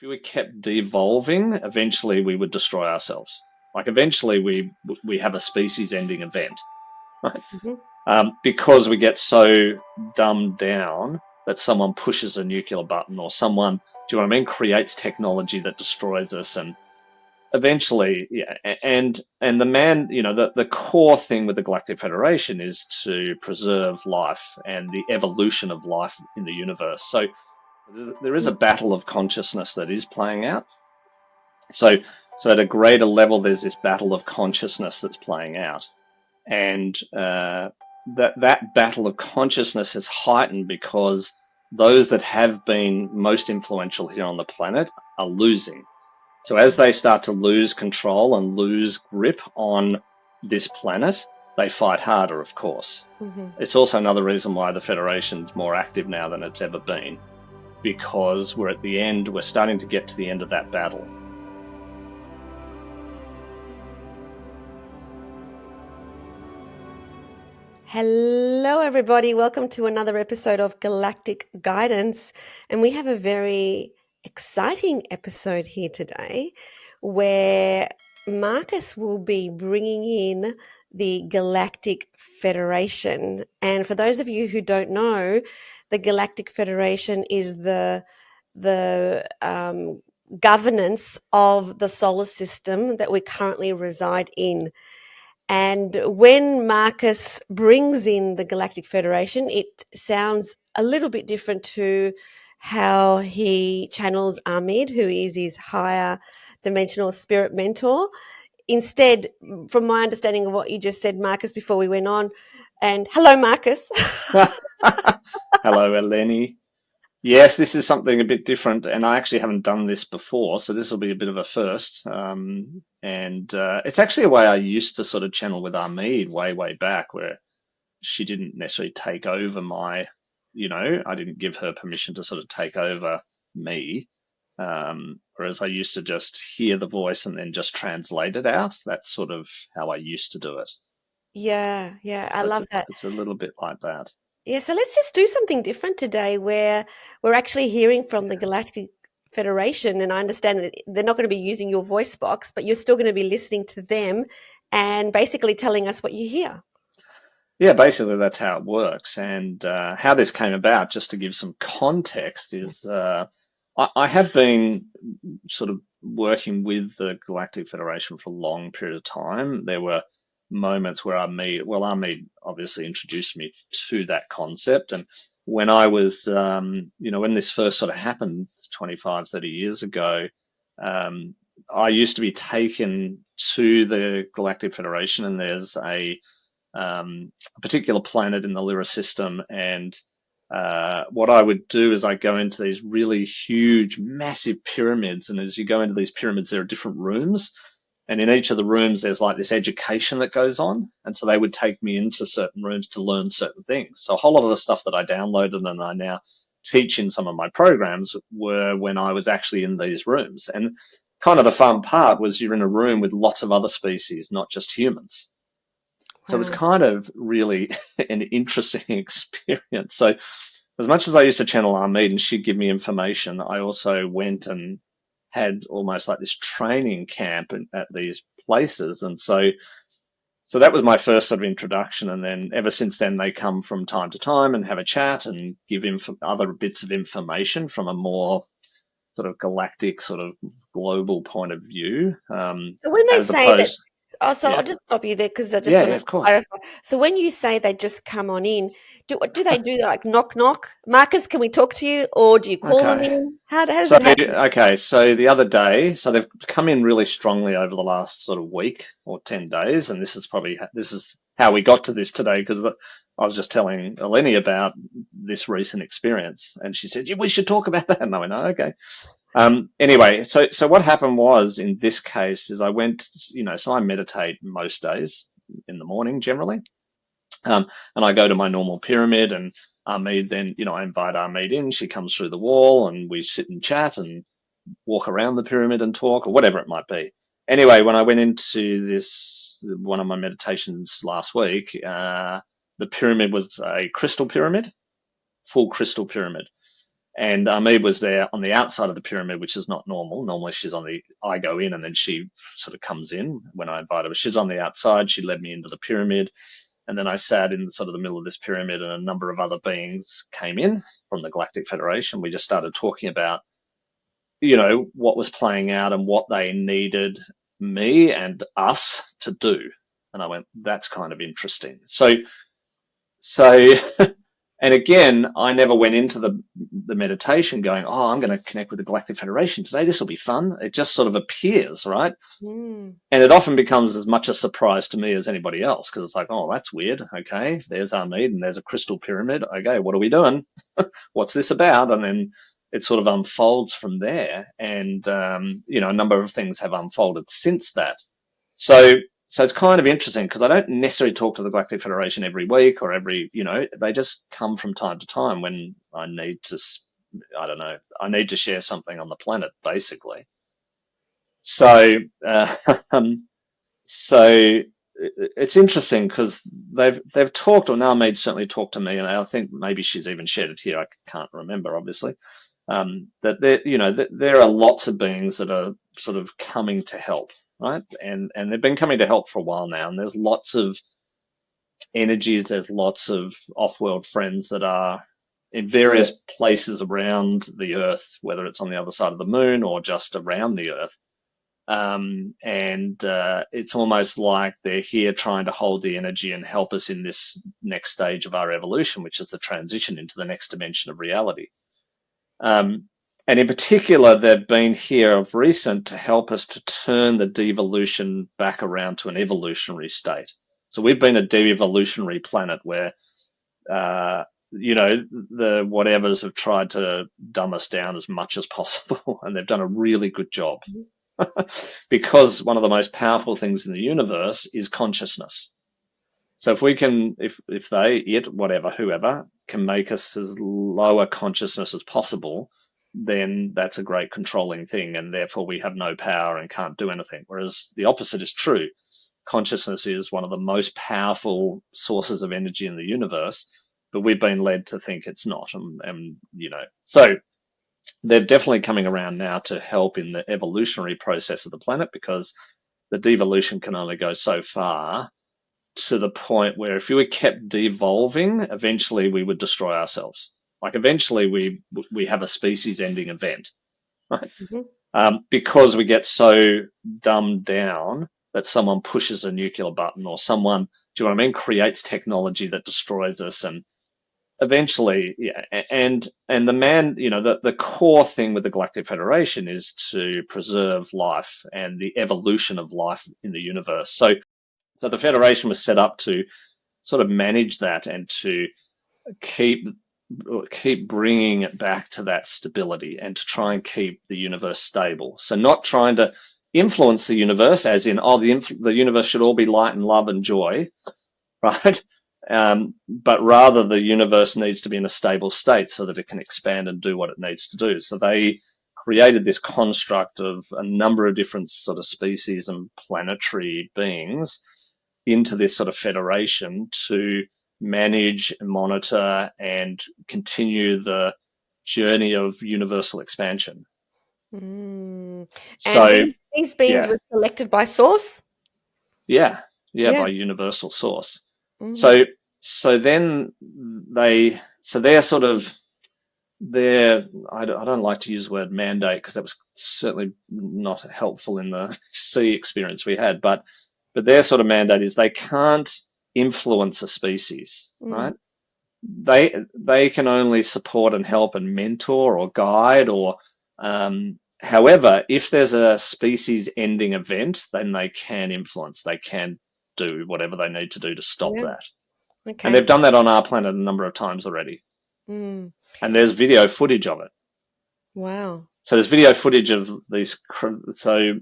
if we kept devolving, eventually we would destroy ourselves. Like eventually we have a species-ending event, right? Mhm. Because we get so dumbed down that someone pushes a nuclear button or someone, do you know what I mean, creates technology that destroys us, and eventually, yeah, and the man, the core thing with the Galactic Federation is to preserve life and the evolution of life in the universe. So there is a battle of consciousness that is playing out. So, so at a greater level, there's this battle of consciousness that's playing out, and that battle of consciousness is heightened because those that have been most influential here on the planet are losing. So as they start to lose control and lose grip on this planet, they fight harder, of course. Mhm. It's also another reason why the Federation's more active now than it's ever been, because we're at the end, we're starting to get to the end of that battle. Hello, everybody. Welcome to another episode of Galactic Guidance. And we have a very exciting episode here today where Marcus will be bringing in the Galactic Federation. And for those of you who don't know, the Galactic Federation is the governance of the solar system that we currently reside in. And when Marcus brings in the Galactic Federation, it sounds a little bit different to how he channels Ameed, who is his higher dimensional spirit mentor. Instead, from my understanding of what you just said, Marcus, before we went on, and hello, Marcus. Hello, Eleni. Yes, this is something a bit different, and I actually haven't done this before, so this will be a bit of a first. And it's actually a way I used to sort of channel with Armide way back, where she didn't necessarily take over I didn't give her permission to sort of take over me. Whereas I used to just hear the voice and then just translate it out. That's sort of how I used to do it. Yeah, I So love that. it's a little bit like that. Yeah, so let's just do something different today where we're actually hearing from the Yeah. Galactic Federation. And I understand that they're not going to be using your voice box, but you're still going to be listening to them and basically telling us what you hear. Yeah, basically that's how it works. And how this came about, just to give some context, is I have been sort of working with the Galactic Federation for a long period of time. There were moments where Amit obviously introduced me to that concept. And when I was, when this first sort of happened 25, 30 years ago, um, I used to be taken to the Galactic Federation, and there's a particular planet in the Lyra system. And what I would do is I go into these really huge, massive pyramids. And as you go into these pyramids, there are different rooms. And in each of the rooms, there's like this education that goes on. And so they would take me into certain rooms to learn certain things. So a whole lot of the stuff that I downloaded and I now teach in some of my programs were when I was actually in these rooms. And kind of the fun part was you're in a room with lots of other species, not just humans. So it was Wow. kind of really an interesting experience. So as much as I used to channel Armide and she'd give me information, I also went and had almost like this training camp at these places. And so that was my first sort of introduction. And then ever since then, they come from time to time and have a chat and give other bits of information from a more sort of galactic, sort of global point of view, So when they as say that, opposed, so I'll yeah, just stop you there because I just yeah, want yeah, to of course. clarify. So when you say they just come on in, do they do like knock knock? Marcus, can we talk to you? Or do you call them Okay. in? How does So, it happen? okay, so the other day, so they've come in really strongly over the last sort of week or 10 days, and this is how we got to this today, because I was just telling Eleni about this recent experience, and she said, yeah, we should talk about that. And I went, oh, okay. Anyway, so what happened was in this case is I went, so I meditate most days in the morning generally. And I go to my normal pyramid, and Armide then, I invite Armide in. She comes through the wall and we sit and chat and walk around the pyramid and talk or whatever it might be. Anyway, when I went into one of my meditations last week, the pyramid was a crystal pyramid, full crystal pyramid. And Ameed was there on the outside of the pyramid, which is not normal. Normally I go in and then she sort of comes in when I invite her. She's on the outside. She led me into the pyramid. And then I sat in sort of the middle of this pyramid, and a number of other beings came in from the Galactic Federation. We just started talking about, what was playing out and what they needed me and us to do. And I went, that's kind of interesting. So and again, I never went into the meditation going, oh, I'm going to connect with the Galactic Federation today. This will be fun. It just sort of appears, right? Mm. And it often becomes as much a surprise to me as anybody else, because it's like, oh, that's weird. Okay, there's Ameed and there's a crystal pyramid. Okay, what are we doing? What's this about? And then it sort of unfolds from there. And, a number of things have unfolded since that. So it's kind of interesting, because I don't necessarily talk to the Galactic Federation every week or they just come from time to time when I need to, I don't know, I need to share something on the planet, basically. So, so it's interesting, because they've talked, or Naomi certainly talked to me, and I think maybe she's even shared it here. I can't remember, obviously. That there are lots of beings that are sort of coming to help, right? And they've been coming to help for a while now. And there's lots of energies. There's lots of off-world friends that are in various places around the Earth, whether it's on the other side of the moon or just around the Earth. It's almost like they're here trying to hold the energy and help us in this next stage of our evolution, which is the transition into the next dimension of reality. And in particular, they've been here of recent to help us to turn the devolution back around to an evolutionary state. So we've been a de-evolutionary planet where, the whatevers have tried to dumb us down as much as possible, and they've done a really good job. Because one of the most powerful things in the universe is consciousness. So if we can, if they, it, whatever, whoever, can make us as low a consciousness as possible, then that's a great controlling thing, and therefore we have no power and can't do anything. Whereas the opposite is true. Consciousness is one of the most powerful sources of energy in the universe, but we've been led to think it's not. So they're definitely coming around now to help in the evolutionary process of the planet, because the devolution can only go so far, to the point where if we were kept devolving, eventually we would destroy ourselves. Like eventually we have a species ending event, right? Mm-hmm. Because we get so dumbed down that someone pushes a nuclear button, or someone, do you know what I mean, creates technology that destroys us. And eventually, yeah, and the man, the core thing with the Galactic Federation is to preserve life and the evolution of life in the universe. So the Federation was set up to sort of manage that and to keep bringing it back to that stability, and to try and keep the universe stable. So not trying to influence the universe, as in, the universe should all be light and love and joy, right? But rather the universe needs to be in a stable state so that it can expand and do what it needs to do. So they created this construct of a number of different sort of species and planetary beings into this sort of federation to manage, monitor, and continue the journey of universal expansion. Mm. So, And these beings yeah, were selected by source? yeah, Yeah. by universal source. Mm-hmm. So then they're sort of, I don't like to use the word mandate, because that was certainly not helpful in the sea experience we had, but their sort of mandate is they can't influence a species, right? They can only support and help and mentor or guide, or however, if there's a species ending event, then they can influence, they can do whatever they need to do to stop Yeah. that. And Okay. they've done that on our planet a number of times already. Mm. And there's video footage of it. Wow. So there's video footage of these. So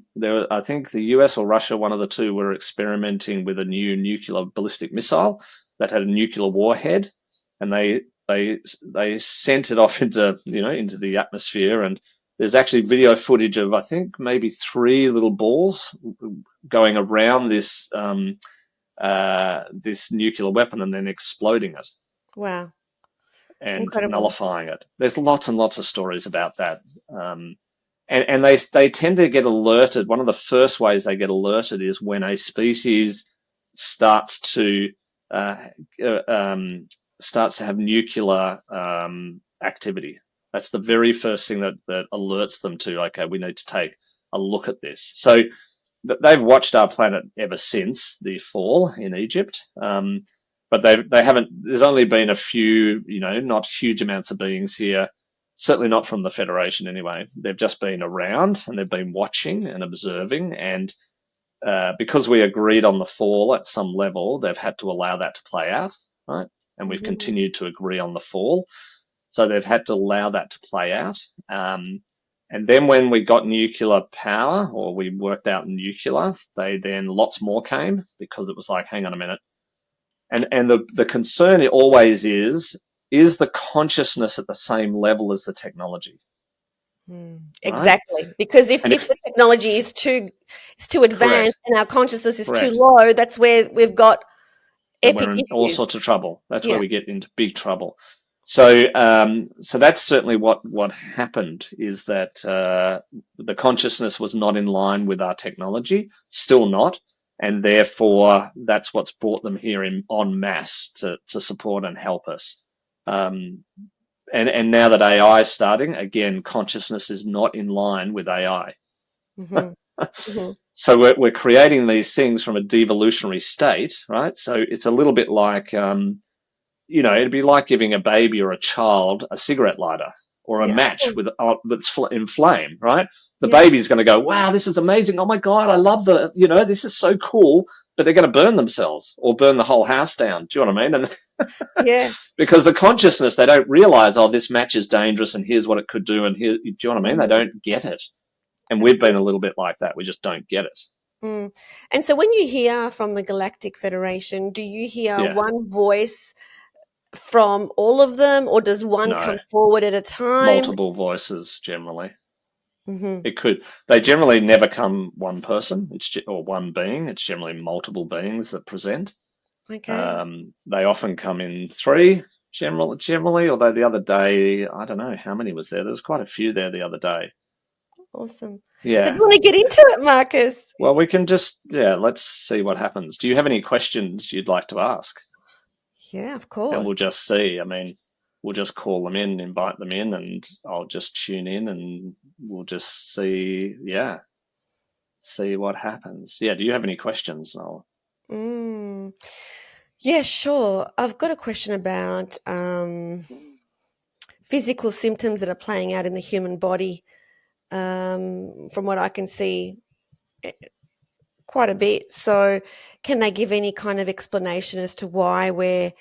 I think the US or Russia, one of the two, were experimenting with a new nuclear ballistic missile that had a nuclear warhead, and they sent it off into the atmosphere. And there's actually video footage of, I think, maybe 3 little balls going around this this nuclear weapon and then exploding it. Wow. and Incredible. nullifying it. There's lots and lots of stories about that. And they tend to get alerted. One of the first ways they get alerted is when a species starts to uh, have nuclear activity. That's the very first thing that alerts them to, okay, we need to take a look at this. So they've watched our planet ever since the fall in Egypt, but they haven't. There's only been a few, not huge amounts of beings here. Certainly not from the Federation, anyway. They've just been around and they've been watching and observing, and because we agreed on the fall at some level, they've had to allow that to play out, right? And we've continued to agree on the fall, so they've had to allow that to play out. And then when we got nuclear power, or we worked out nuclear, then lots more came, because it was like, hang on a minute. And the concern always is the consciousness at the same level as the technology? Exactly. Because if the technology is too advanced, and our consciousness is too low, that's where we've got epic we're in issues. all sorts of trouble. That's where we get into big trouble. So that's certainly what happened, is that the consciousness was not in line with our technology, still not, and therefore that's what's brought them here en masse to support and help us. And now that AI is starting, again, consciousness is not in line with AI. So we're creating these things from a devolutionary state, right? So it's a little bit like, it'd be like giving a baby or a child a cigarette lighter or a match that's in flame, right? The baby's going to go, wow, this is amazing. Oh my God, I love this is so cool. But they're going to burn themselves or burn the whole house down. Do you know what I mean? And because the consciousness, they don't realize, oh, this match is dangerous and here's what it could do. And here, do you know what I mean? They don't get it. And we've been a little bit like that. We just don't get it. And so when you hear from the Galactic Federation, do you hear one voice from all of them, or does one come forward at a time? Multiple voices, generally. It could. They generally never come one person or one being. It's generally multiple beings that present. Okay. They often come in three, generally, although the other day, I don't know how many was there. There was quite a few there the other day. Awesome. Yeah. So do you want to get into it, Marcus? Well, we can just, let's see what happens. Do you have any questions you'd like to ask? Yeah, of course. And we'll just see. I mean, we'll just call them in, invite them in, and I'll just tune in and we'll just see what happens. Yeah, do you have any questions, Noel? Yeah, sure. I've got a question about physical symptoms that are playing out in the human body. From what I can see, quite a bit. So can they give any kind of explanation as to why we're,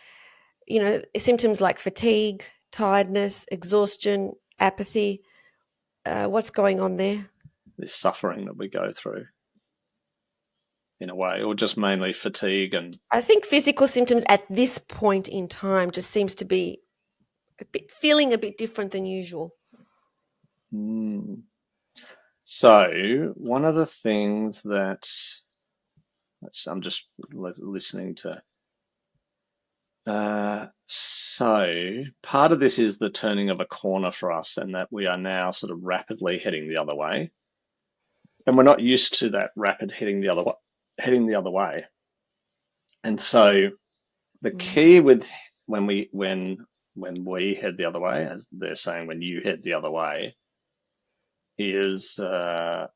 symptoms like fatigue, tiredness, exhaustion, apathy, what's going on there? This suffering that we go through, in a way, or just mainly fatigue? And I think physical symptoms at this point in time just seems to be feeling a bit different than usual. So one of the things that I'm just listening to. So part of this is the turning of a corner for us, and that we are now sort of rapidly heading the other way, and we're not used to that rapid heading the other way. And so the key with when we head the other way, as they're saying, when you head the other way, is it's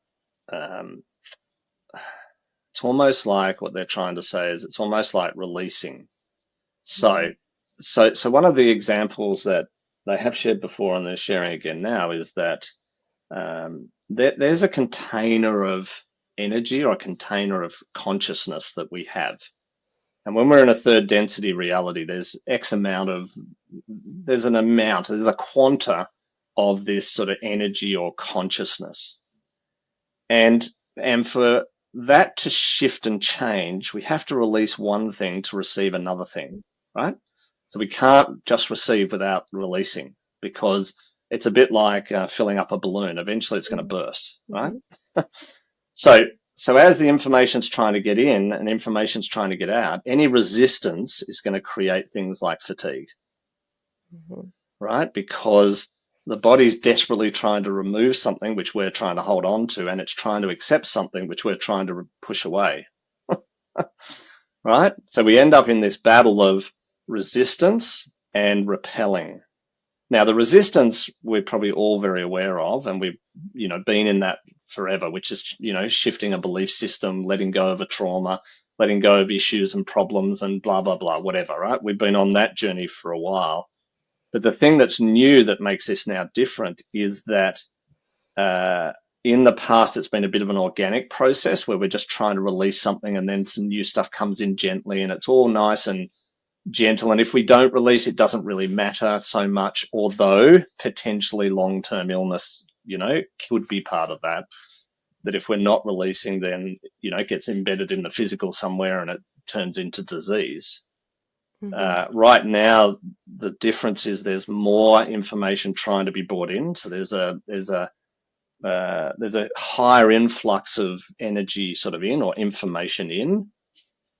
almost like what they're trying to say is it's almost like releasing. So one of the examples that they have shared before and they're sharing again now is that there's a container of energy or a container of consciousness that we have. And when we're in a third density reality, there's a quanta of this sort of energy or consciousness. And for that to shift and change, we have to release one thing to receive another thing, right? So we can't just receive without releasing, because it's a bit like filling up a balloon. Eventually it's going to burst, right? So as the information's trying to get in and information's trying to get out, any resistance is going to create things like fatigue. right? Because the body's desperately trying to remove something which we're trying to hold on to, and it's trying to accept something which we're trying to push away, right? So we end up in this battle of resistance and repelling. Now, the resistance we're probably all very aware of, and we've, been in that forever, which is, shifting a belief system, letting go of a trauma, letting go of issues and problems and blah, blah, blah, whatever, right? We've been on that journey for a while. But the thing that's new that makes this now different is that in the past, it's been a bit of an organic process where we're just trying to release something and then some new stuff comes in gently and it's all nice and gentle. And if we don't release, it doesn't really matter so much, although potentially long-term illness, could be part of that. That if we're not releasing, then, it gets embedded in the physical somewhere and it turns into disease. Right now, the difference is there's more information trying to be brought in. So there's a higher influx of energy sort of in, or information in,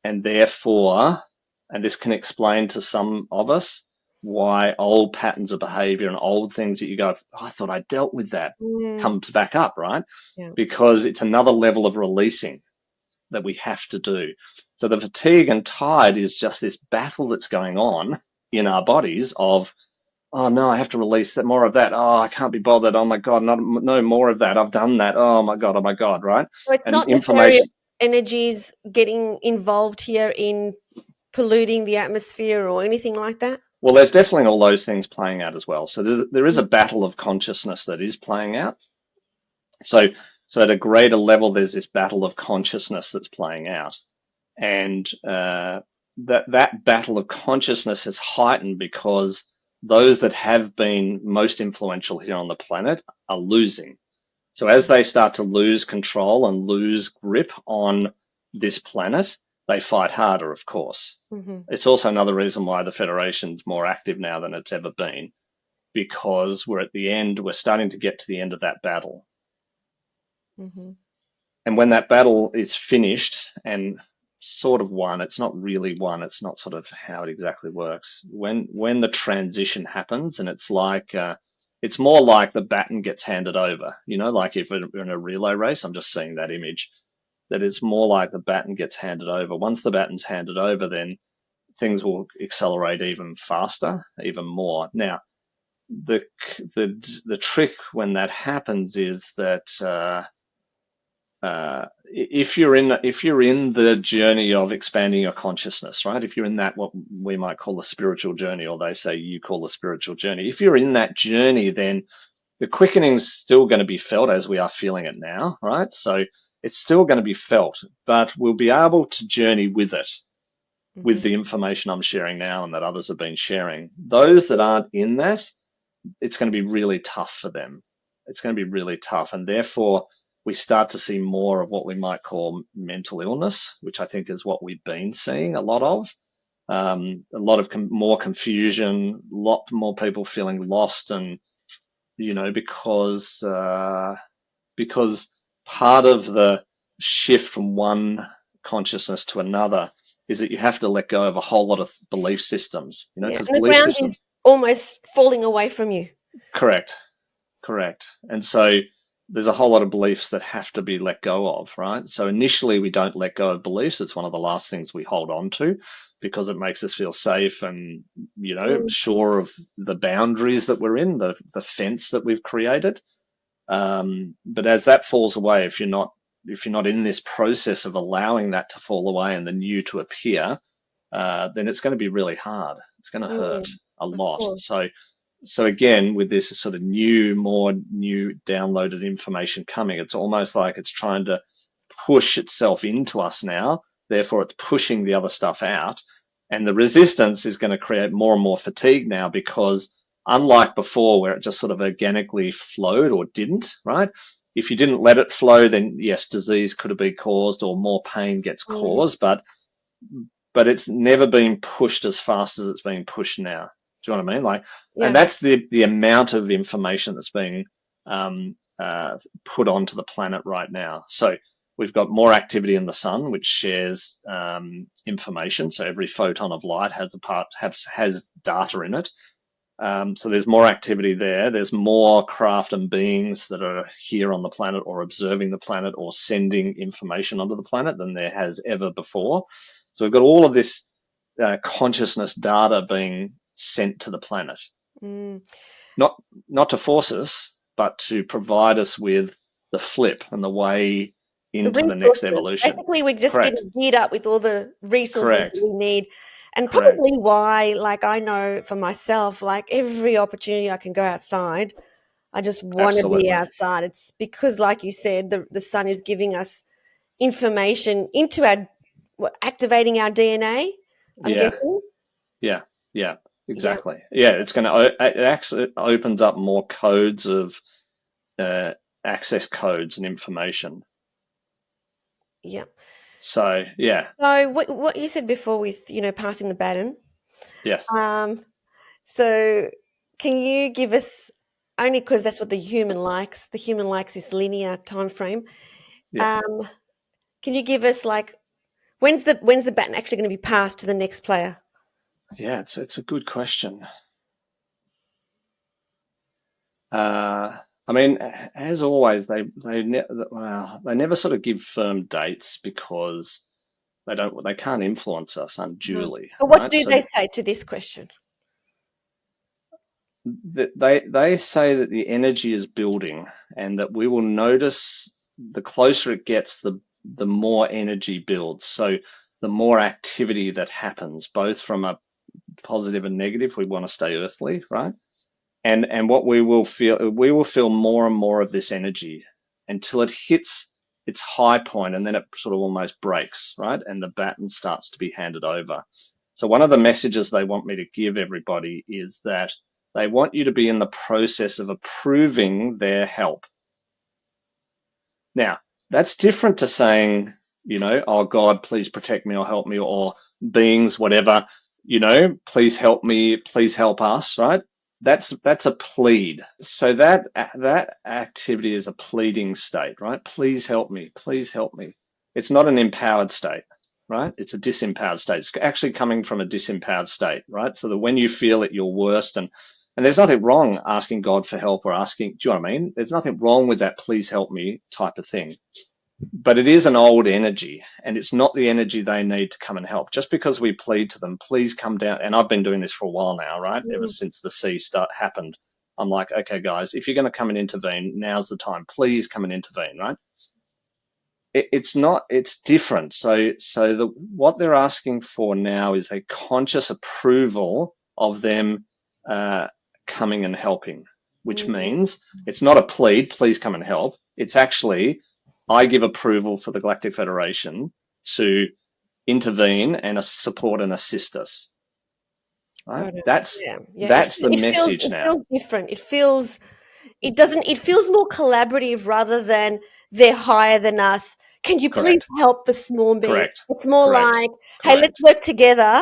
and therefore, and this can explain to some of us why old patterns of behavior and old things that you go, I thought I dealt with that, comes back up, right? Yeah. Because it's another level of releasing that we have to do. So the fatigue and tired is just this battle that's going on in our bodies of, oh no, I have to release more of that. Oh, I can't be bothered. Oh my God, no more of that. I've done that. Oh my God, right? So it's And not nefarious information. energies getting involved here in polluting the atmosphere or anything like that? Well, there's definitely all those things playing out as well. So there is a battle of consciousness that is playing out. So at a greater level, there's this battle of consciousness that's playing out. And that battle of consciousness is heightened because those that have been most influential here on the planet are losing. So as they start to lose control and lose grip on this planet, they fight harder, of course. It's also another reason why the Federation's more active now than it's ever been, because we're starting to get to the end of that battle. And when that battle is finished and sort of won, it's not really won, it's not sort of how it exactly works. When the transition happens, and it's more like the baton gets handed over, like if we're in a relay race, I'm just seeing that image, that it's more like the baton gets handed over. Once the baton's handed over, then things will accelerate even faster, even more. Now, the trick when that happens is that if you're in the journey of expanding your consciousness, right? If you're in that, what we might call the spiritual journey, or they say you call the spiritual journey. If you're in that journey, then the quickening is still going to be felt as we are feeling it now, right? So it's still going to be felt, but we'll be able to journey with it, with the information I'm sharing now and that others have been sharing. Those that aren't in that, it's going to be really tough for them. It's going to be really tough, and therefore we start to see more of what we might call mental illness, which I think is what we've been seeing a lot of. A lot of more confusion, a lot more people feeling lost, and because part of the shift from one consciousness to another is that you have to let go of a whole lot of belief systems. Because and the belief ground systems is almost falling away from you. Correct. And so there's a whole lot of beliefs that have to be let go of, right? So initially we don't let go of beliefs. It's one of the last things we hold on to because it makes us feel safe and, sure of the boundaries that we're in, the fence that we've created. But as that falls away, if you're not in this process of allowing that to fall away and the new to appear, then it's going to be really hard. It's going to hurt a lot. So again, with this sort of more new downloaded information coming, it's almost like it's trying to push itself into us now. Therefore, it's pushing the other stuff out. And the resistance is going to create more and more fatigue now, because unlike before where it just sort of organically flowed or didn't, right? If you didn't let it flow, then yes, disease could have been caused or more pain gets caused, but it's never been pushed as fast as it's being pushed now. Do you know what I mean? And that's the amount of information that's being put onto the planet right now. So we've got more activity in the sun, which shares information. So every photon of light has data in it. So there's more activity there. There's more craft and beings that are here on the planet or observing the planet or sending information onto the planet than there has ever before. So we've got all of this consciousness data being sent to the planet. Not to force us, but to provide us with the flip and the way into the next evolution. Basically, we're just getting geared up with all the resources that we need. And Correct. probably why, like I know for myself, like every opportunity I can go outside, I just want to be outside. It's because, like you said, the sun is giving us information into activating our DNA, I'm guessing. Yeah, exactly. Yeah, it actually opens up more codes of access codes and information. Yeah. So, yeah. So what you said before with, passing the baton. Yes. So can you give us, only because that's what the human likes this linear time frame. Yeah. Can you give us, like, when's the baton actually going to be passed to the next player? Yeah, it's a good question. I mean, as always, they never sort of give firm dates because they can't influence us unduly. But what do they say to this question? They say that the energy is building and that we will notice the closer it gets, the more energy builds. So the more activity that happens, both from a positive and negative. We want to stay earthly, right? And what we will feel more and more of this energy until it hits its high point, and then it sort of almost breaks, right? And the baton starts to be handed over. So one of the messages they want me to give everybody is that they want you to be in the process of approving their help. Now, that's different to saying, oh God, please protect me or help me, or beings, whatever, please help me, please help us, right? That's a plead. So that activity is a pleading state, right? Please help me, please help me. It's not an empowered state, right? It's a disempowered state. It's actually coming from a disempowered state, right? So that when you feel at your worst, and there's nothing wrong asking God for help or asking, do you know what I mean? There's nothing wrong with that please help me type of thing. But it is an old energy, and it's not the energy they need to come and help. Just because we plead to them, please come down. And I've been doing this for a while now, right? Ever since the sea happened. I'm like, okay, guys, if you're going to come and intervene, now's the time. Please come and intervene, right? It's different. So what they're asking for now is a conscious approval of them coming and helping, which means it's not a plead, please come and help. It's actually, I give approval for the Galactic Federation to intervene and support and assist us. Right? That's the message now. It feels different. It feels more collaborative rather than they're higher than us. Can you please help the small being? Correct. It's more like, hey, let's work together.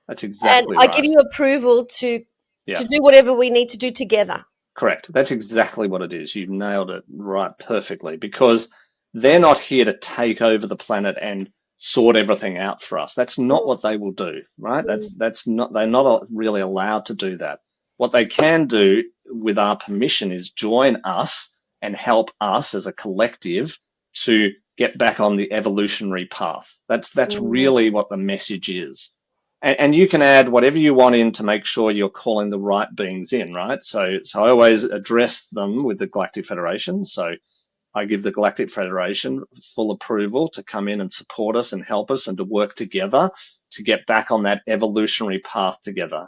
That's exactly right. I give you approval to do whatever we need to do together. Correct. That's exactly what it is. You've nailed it right perfectly, because they're not here to take over the planet and sort everything out for us. That's not what they will do, right? That's not, they're not really allowed to do that. What they can do with our permission is join us and help us as a collective to get back on the evolutionary path. That's really what the message is. And you can add whatever you want in to make sure you're calling the right beings in, right? So I always address them with the Galactic Federation. So I give the Galactic Federation full approval to come in and support us and help us and to work together to get back on that evolutionary path together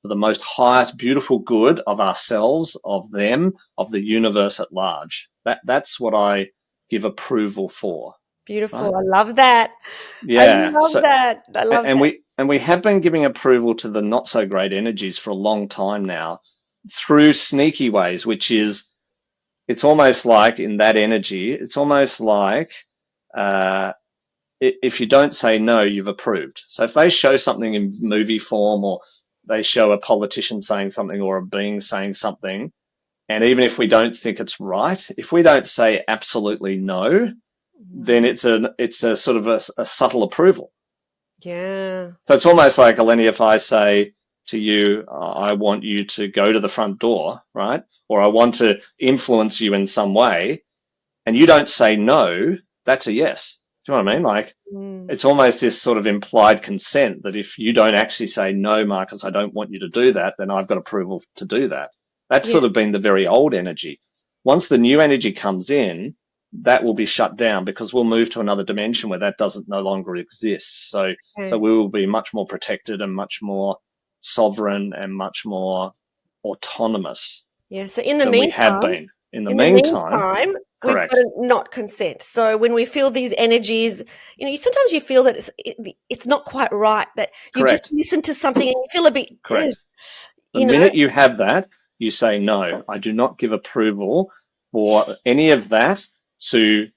for the most highest, beautiful good of ourselves, of them, of the universe at large. That's what I give approval for. Beautiful. Right? I love that. Yeah. I love that. And we have been giving approval to the not so great energies for a long time now through sneaky ways, which is, it's almost like in that energy, it's almost like if you don't say no, you've approved. So if they show something in movie form, or they show a politician saying something or a being saying something, and even if we don't think it's right, if we don't say absolutely no, then it's a sort of a subtle approval. Yeah. So it's almost like, Eleni, if I say, to you, I want you to go to the front door, right? Or I want to influence you in some way, and you don't say no, that's a yes. Do you know what I mean? Like, Mm. it's almost this sort of implied consent that if you don't actually say, no, Marcus, I don't want you to do that, then I've got approval to do that. That's Yeah. sort of been the very old energy. Once the new energy comes in, that will be shut down because we'll move to another dimension where that doesn't no longer exist. So Okay. we will be much more protected and much more sovereign and much more autonomous Yeah. So in the than we had meantime, been. In the meantime, we've got to correct, not consent. So when we feel these energies, sometimes you feel that it's not quite right, that you've just correct, listened to something and you feel a bit, ugh, correct. The you know. minute you have that, you say, no, I do not give approval for any of that to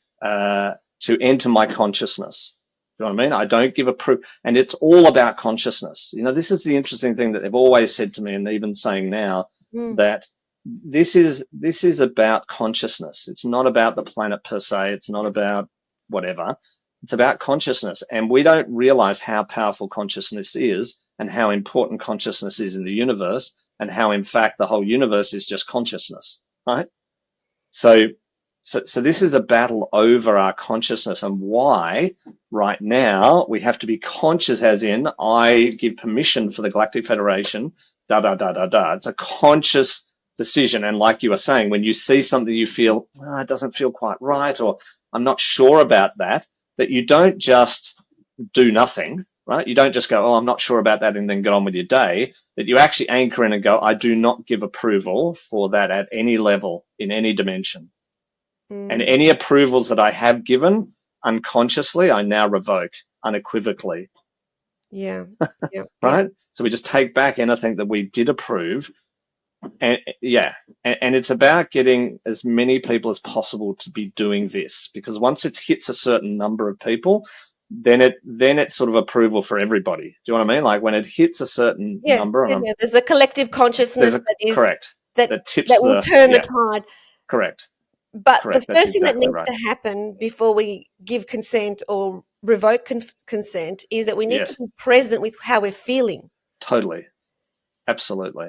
enter my consciousness. Do you know what I mean? I don't give approval. And it's all about consciousness. This is the interesting thing that they've always said to me, and even saying now, Mm. that this is about consciousness. It's not about the planet per se. It's not about whatever. It's about consciousness. And we don't realize how powerful consciousness is and how important consciousness is in the universe, and how, in fact, the whole universe is just consciousness, right? So this is a battle over our consciousness, and why right now we have to be conscious, as in, I give permission for the Galactic Federation, da, da, da, da, da. It's a conscious decision. And like you were saying, when you see something you feel, it doesn't feel quite right, or I'm not sure about that you don't just do nothing, right? You don't just go, I'm not sure about that, and then get on with your day. That you actually anchor in and go, I do not give approval for that at any level, in any dimension. And Mm. any approvals that I have given unconsciously, I now revoke unequivocally. Yeah. Yeah. Yeah. Right? So we just take back anything that we did approve. And it's about getting as many people as possible to be doing this, because once it hits a certain number of people, then it's sort of approval for everybody. Do you know what I mean? Like when it hits a certain Yeah. number, Yeah. Yeah. There's a collective consciousness correct, that that tips that will turn the yeah, tide. correct. But the Correct. That's first thing that exactly needs right. to happen before we give consent or revoke consent is that we need to Yes, be present with how we're feeling. totally. Absolutely.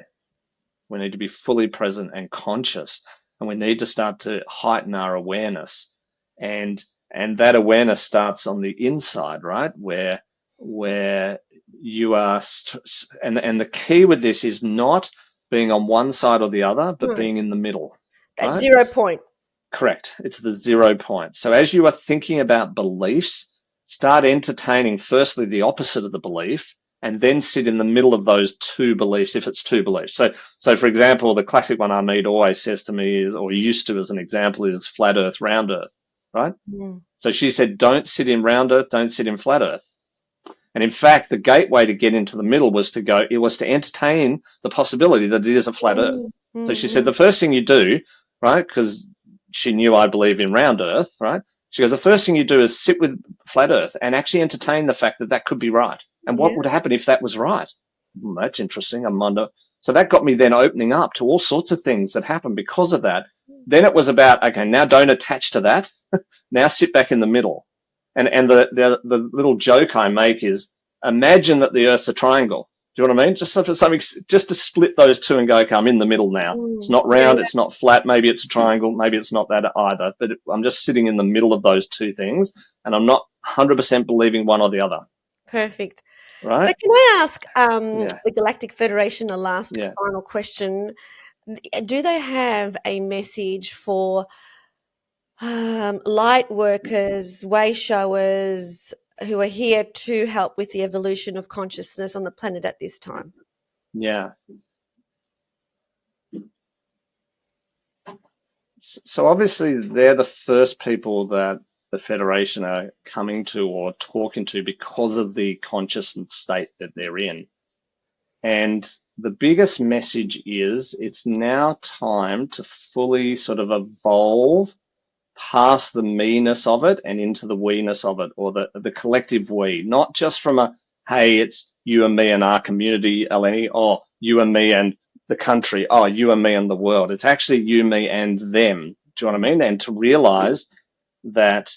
We need to be fully present and conscious, and we need to start to heighten our awareness. And that awareness starts on the inside, right? Where you are, and the key with this is not being on one side or the other, but No, being in the middle, that right? 0 point. Correct. It's the 0 point. So as you are thinking about beliefs, start entertaining firstly the opposite of the belief, and then sit in the middle of those two beliefs, if it's two beliefs. So for example, the classic one Ameed always says to me is, or used to as an example, is flat earth, round earth, right? Mm. So she said, don't sit in round earth, don't sit in flat earth. And in fact, the gateway to get into the middle was to entertain the possibility that it is a flat earth. Mm. So she said, the first thing you do, right, because she knew I believe in round earth, right? She goes, the first thing you do is sit with flat earth and actually entertain the fact that that could be right. And what Yeah. would happen if that was right? That's interesting. I wonder. So that got me then opening up to all sorts of things that happen because of that. Then it was about, okay, now don't attach to that. Now sit back in the middle. And the little joke I make is, imagine that the Earth's a triangle. Do you know what I mean? Just something, just to split those two and go, okay, I'm in the middle now. It's not round, Yeah. it's not flat, maybe it's a triangle, maybe it's not that either. But I'm just sitting in the middle of those two things, and I'm not 100% believing one or the other. Perfect. So Right? can I ask Yeah. the Galactic Federation a last Yeah. final question? Do they have a message for light workers, way showers who are here to help with the evolution of consciousness on the planet at this time? Yeah. So obviously they're the first people that the Federation are coming to or talking to because of the conscious state that they're in. And the biggest message is it's now time to fully sort of evolve past the me-ness of it and into the we-ness of it, or the collective we, not just from a, hey, it's you and me and our community, Eleni, or you and me and the country, oh, you and me and the world. It's actually you, me, and them. Do you know what I mean? And to realize that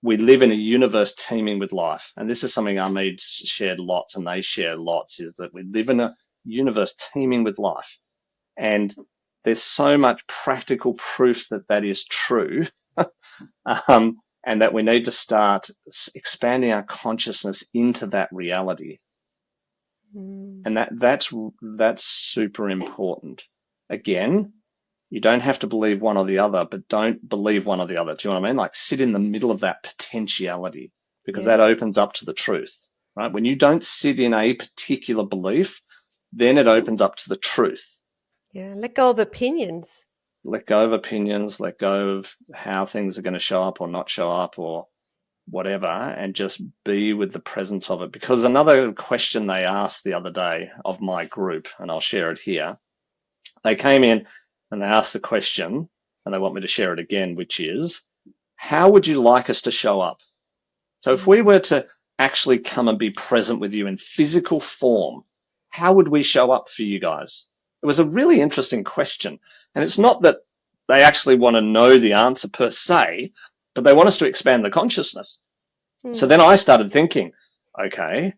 we live in a universe teeming with life. And this is something Ameed shared lots, and they share lots, is that we live in a universe teeming with life. And there's so much practical proof that that is true, and that we need to start expanding our consciousness into that reality. And that's super important. Again, you don't have to believe one or the other, but don't believe one or the other. Do you know what I mean? Like, sit in the middle of that potentiality, because that opens up to the truth, right? When you don't sit in a particular belief, then it opens up to the truth. Yeah, let go of opinions. Let go of opinions, let go of how things are going to show up or not show up or whatever, and just be with the presence of it. Because another question they asked the other day of my group, and I'll share it here, they came in and they asked the question, and they want me to share it again, which is, how would you like us to show up? So if we were to actually come and be present with you in physical form, how would we show up for you guys? It was a really interesting question. And it's not that they actually want to know the answer per se, but they want us to expand the consciousness. So then I started thinking, okay,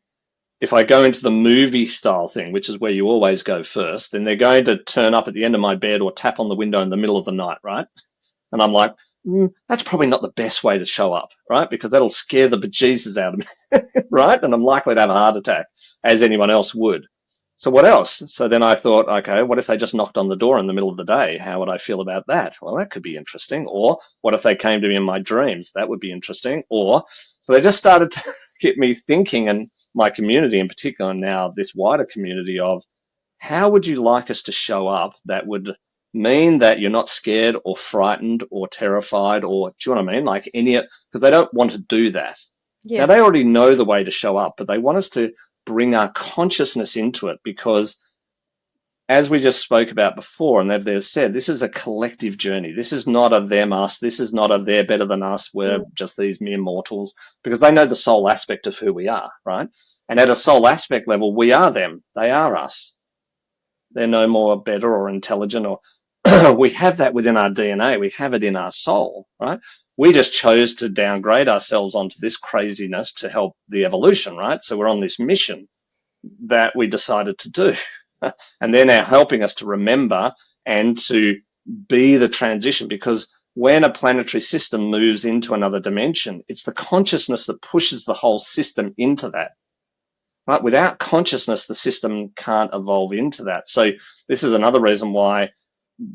if I go into the movie style thing, which is where you always go first, then they're going to turn up at the end of my bed or tap on the window in the middle of the night, right? And I'm like, that's probably not the best way to show up, right? Because that'll scare the bejesus out of me, right? And I'm likely to have a heart attack, as anyone else would. So what else? So then I thought, okay, what if they just knocked on the door in the middle of the day? How would I feel about that? Well, that could be interesting. Or what if they came to me in my dreams? That would be interesting. Or, so they just started to get me thinking, and my community in particular, and now this wider community, of how would you like us to show up that would mean that you're not scared or frightened or terrified, or, do you know what I mean? Like any, because they don't want to do that. Yeah. Now, they already know the way to show up, but they want us to bring our consciousness into it, because as we just spoke about before, and they've said, this is a collective journey. This is not a them, us. This is not a they're better than us. We're just these mere mortals, because they know the soul aspect of who we are, right? And at a soul aspect level, we are them. They are us. They're no more better or intelligent, or we have that within our DNA. We have it in our soul, right? We just chose to downgrade ourselves onto this craziness to help the evolution, right? So we're on this mission that we decided to do. And they're now helping us to remember and to be the transition, because when a planetary system moves into another dimension, it's the consciousness that pushes the whole system into that. Right? Without consciousness, the system can't evolve into that. So this is another reason why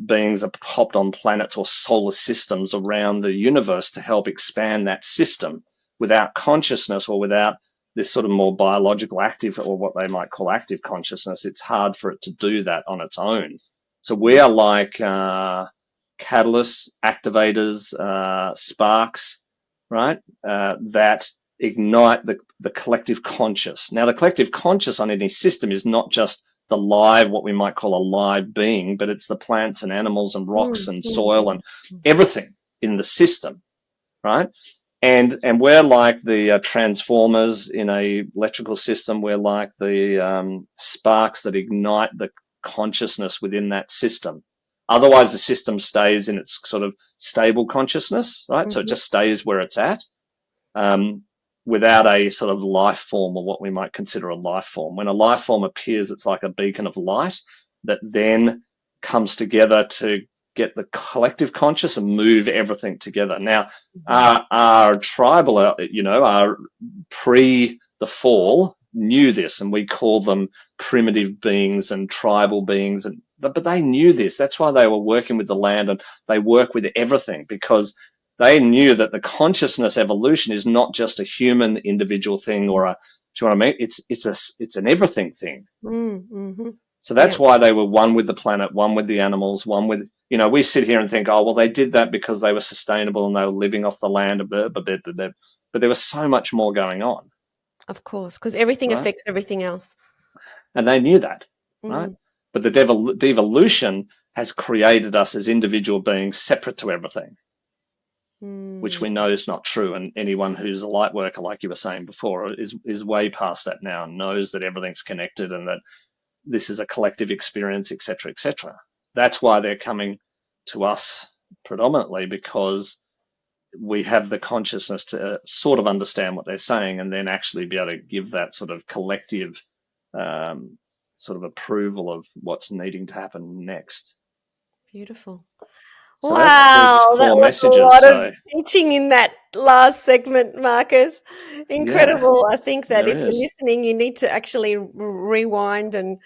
beings are popped on planets or solar systems around the universe to help expand that system. Without consciousness, or without this sort of more biological active, or what they might call active consciousness, it's hard for it to do that on its own. So we are like catalysts, activators, sparks, right? That ignite the collective conscious. Now, the collective conscious on any system is not just the live, what we might call a live being, but it's the plants and animals and rocks and soil and everything in the system, right? And we're like the transformers in a electrical system. We're like the sparks that ignite the consciousness within that system. Otherwise, the system stays in its sort of stable consciousness, right? So it just stays where it's at, without a sort of life form, or what we might consider a life form. When a life form appears, it's like a beacon of light that then comes together to get the collective conscious and move everything together. Now, our tribal, our pre the fall knew this, and we call them primitive beings and tribal beings, but they knew this. That's why they were working with the land, and they work with everything, because they knew that the consciousness evolution is not just a human individual thing, or a, do you know what I mean? It's an everything thing. So that's why they were one with the planet, one with the animals, one with, we sit here and think, oh, well, they did that because they were sustainable and they were living off the land, but there was so much more going on. Of course, because everything affects everything else. And they knew that, right? But the devolution has created us as individual beings separate to everything, which we know is not true. And anyone who's a light worker, like you were saying before, is way past that now, and knows that everything's connected and that this is a collective experience, et cetera, et cetera. That's why they're coming to us predominantly, because we have the consciousness to sort of understand what they're saying, and then actually be able to give that sort of collective sort of approval of what's needing to happen next. Beautiful. So that's the Wow, that core was a messages. lot of So teaching in that last segment, Marcus. yeah, Incredible. I think that there if you're is. listening, you need to actually rewind and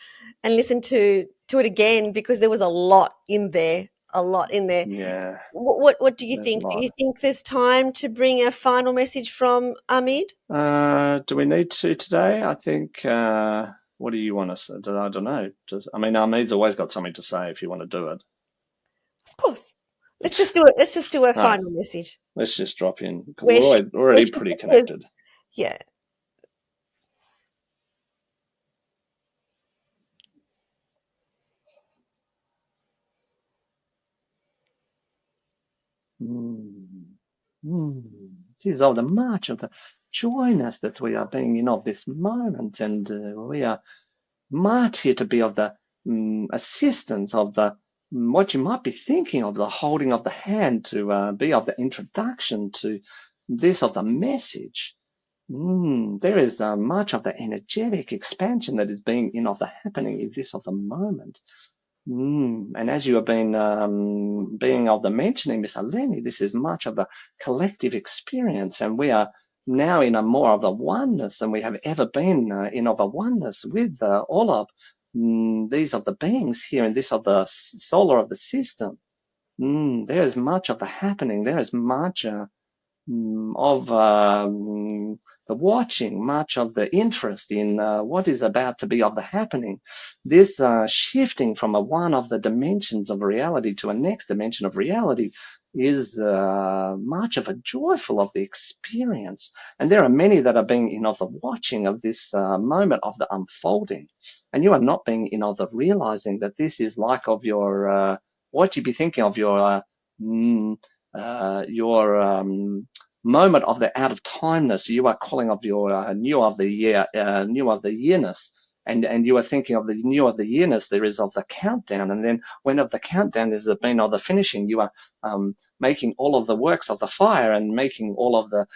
listen to it again, because there was a lot in there. A lot in there. Yeah, What do you there's a think? Do lot. you think there's time to bring a final message from Ameed? Do we need to today? I think. What do you want to say? I don't know. I mean, Ahmed's always got something to say if you want to do it. Of course. Let's just do it. Let's just do a All right, final message. let's just drop in because Where we're she, where already she pretty says, connected. yeah. Mm. Mm. This is all the march of the joyness that we are being in of this moment, and we are march here to be of the assistance of the what you might be thinking of the holding of the hand to be of the introduction to this of the message. There is much of the energetic expansion that is being in of the happening in this of the moment. And as you have been being of the mentioning, Miss Eleni, this is much of the collective experience, and we are now in a more of the oneness than we have ever been in of a oneness with all of these of the beings here in this of the solar of the system. There is much of the happening. There is much of the watching, much of the interest in what is about to be of the happening. This shifting from one of the dimensions of reality to a next dimension of reality is much of a joyful of the experience. And there are many that are being in of the watching of this moment of the unfolding. And you are not being in of the realizing that this is like of your, what you be thinking of your moment of the out of timeness. You are calling of your new of the year, new of the yearness. And you are thinking of the new of the yearness, there is of the countdown. And then when of the countdown is been of the finishing, you are making all of the works of the fire and making all of the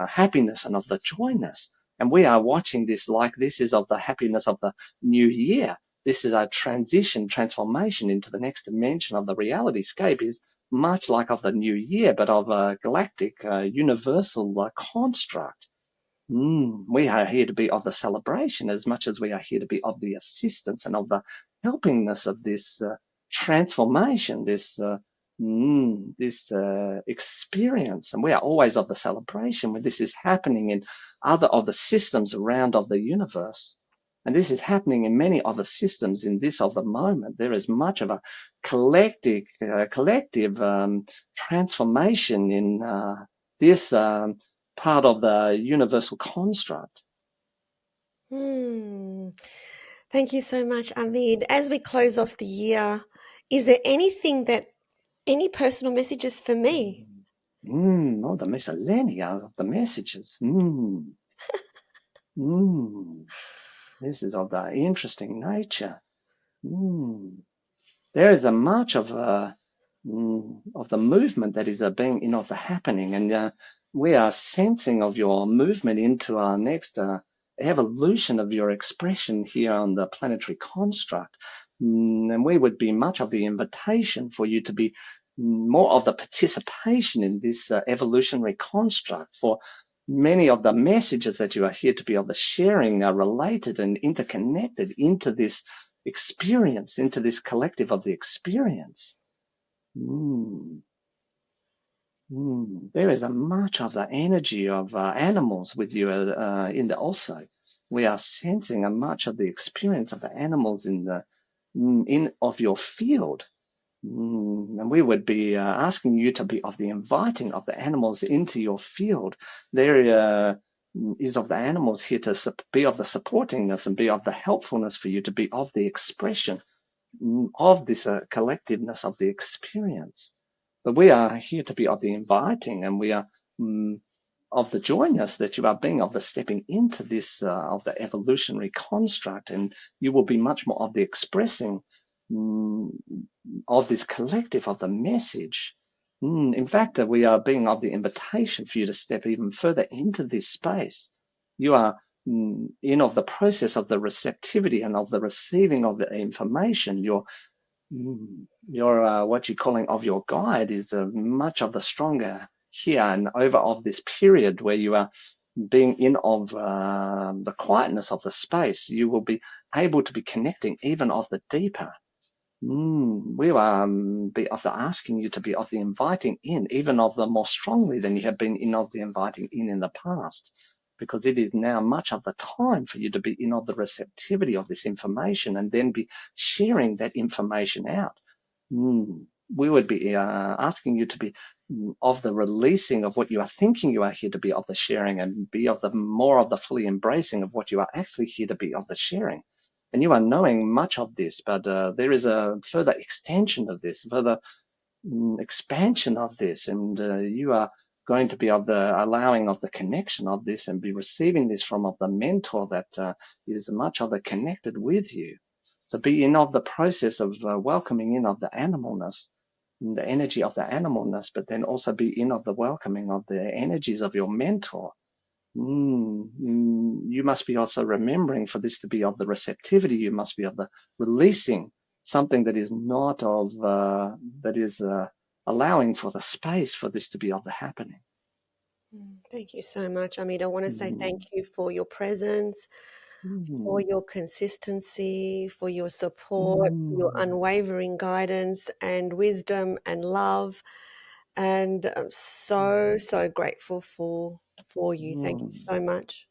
happiness and of the joyness. And we are watching this like this is of the happiness of the new year. This is a transition, transformation into the next dimension of the reality scape is much like of the new year, but of a galactic, universal construct. We are here to be of the celebration as much as we are here to be of the assistance and of the helpingness of this transformation, this experience. And we are always of the celebration when this is happening in other of the systems around of the universe. And this is happening in many other systems in this of the moment. There is much of a collective transformation in this part of the universal construct. Thank you so much, Ameed. As we close off the year, is there anything that, any personal messages for me? Oh, the miscellanea of the messages. This is of the interesting nature. There is a much of the movement that is being in of the happening, and we are sensing of your movement into our next evolution of your expression here on the planetary construct. And we would be much of the invitation for you to be more of the participation in this evolutionary construct. For many of the messages that you are here to be of the sharing are related and interconnected into this experience, into this collective of the experience. There is a much of the energy of animals with you in the also. We are sensing a much of the experience of the animals in the of your field. And we would be asking you to be of the inviting of the animals into your field. There is of the animals here to be of the supportingness and be of the helpfulness for you to be of the expression of this collectiveness of the experience. But we are here to be of the inviting, and we are of the joyness that you are being of the stepping into this of the evolutionary construct, and you will be much more of the expressing of this collective of the message. In fact, we are being of the invitation for you to step even further into this space. You are in of the process of the receptivity and of the receiving of the information. Your what you're calling of your guide is much of the stronger here and over of this period where you are being in of the quietness of the space. You will be able to be connecting even of the deeper. We will be of the asking you to be of the inviting in, even of the more strongly than you have been in of the inviting in the past, because it is now much of the time for you to be in of the receptivity of this information and then be sharing that information out. We would be asking you to be of the releasing of what you are thinking you are here to be of the sharing, and be of the more of the fully embracing of what you are actually here to be of the sharing. And you are knowing much of this, but there is a further extension of this, further expansion of this, and you are going to be of the allowing of the connection of this and be receiving this from of the mentor that is much of the connected with you. So be in of the process of welcoming in of the animalness, the energy of the animalness, but then also be in of the welcoming of the energies of your mentor. You must be also remembering for this to be of the receptivity. You must be of the releasing something that is not of, that is allowing for the space for this to be of the happening. Thank you so much, Ameed. I want to say thank you for your presence, for your consistency, for your support, for your unwavering guidance and wisdom and love. And I'm so, so grateful for you. Thank you so much.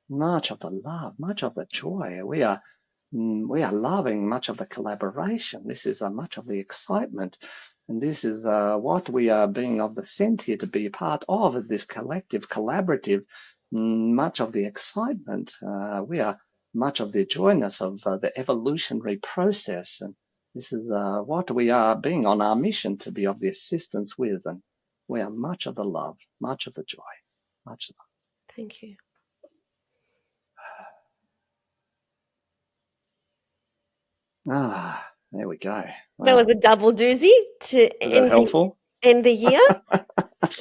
Much of the love, much of the joy. We are loving much of the collaboration. This is much of the excitement. And this is what we are being of the sent here to be a part of, this collective, collaborative, much of the excitement. We are much of the joyness of the evolutionary process. And this is what we are being on our mission to be of the assistance with. And we are much of the love, much of the joy, much love. Thank you. There we go. Wow. That was a double doozy to Is that helpful? end the year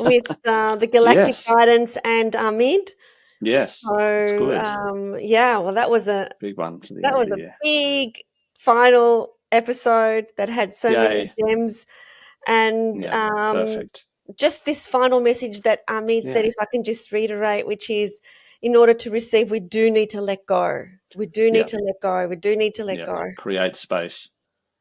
with the Galactic Guidance and Ameed. Yes, So it's good. yeah, well, that was a Big one for the that end of was the a year. big final episode that had so many Yay. gems. And Yeah, perfect. just this final message that Ameed said, Yeah. if I can just reiterate, which is, in order to receive, we do need to let go. We do need to let go. We do need to let go. Create space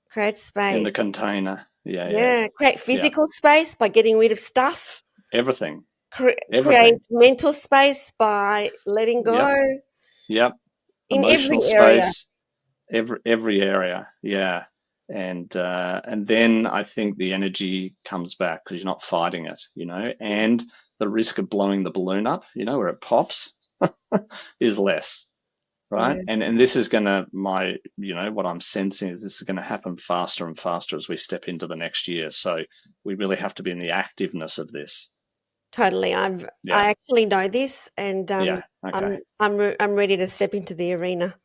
Create space. in the container. Yeah. Create physical space by getting rid of stuff. Everything. Create mental space by letting go. Yep. In Emotional every area. space. Every area. Yeah. And then I think the energy comes back because you're not fighting it, and the risk of blowing the balloon up, where it pops is less. Right. Yeah. And this is going to, what I'm sensing is this is going to happen faster and faster as we step into the next year. So we really have to be in the activeness of this. Totally. I actually know this, and Okay. I'm ready to step into the arena.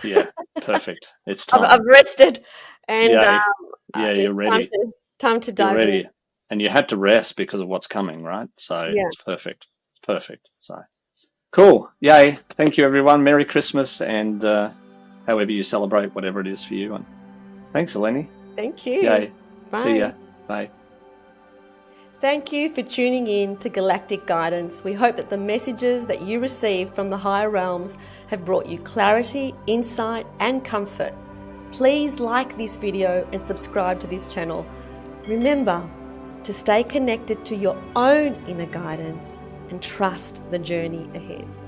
Yeah. Perfect. It's time. I've rested, and you're ready. Time to dive You're ready. in. And you had to rest because of what's coming, right? So yeah. It's perfect. It's perfect. So cool. Yay. Thank you, everyone. Merry Christmas, and however you celebrate, whatever it is for you. And thanks, Eleni. Thank you. Yay. Bye. See ya. Bye. Thank you for tuning in to Galactic Guidance. We hope that the messages that you receive from the higher realms have brought you clarity, insight, and comfort. Please like this video and subscribe to this channel. Remember to stay connected to your own inner guidance and trust the journey ahead.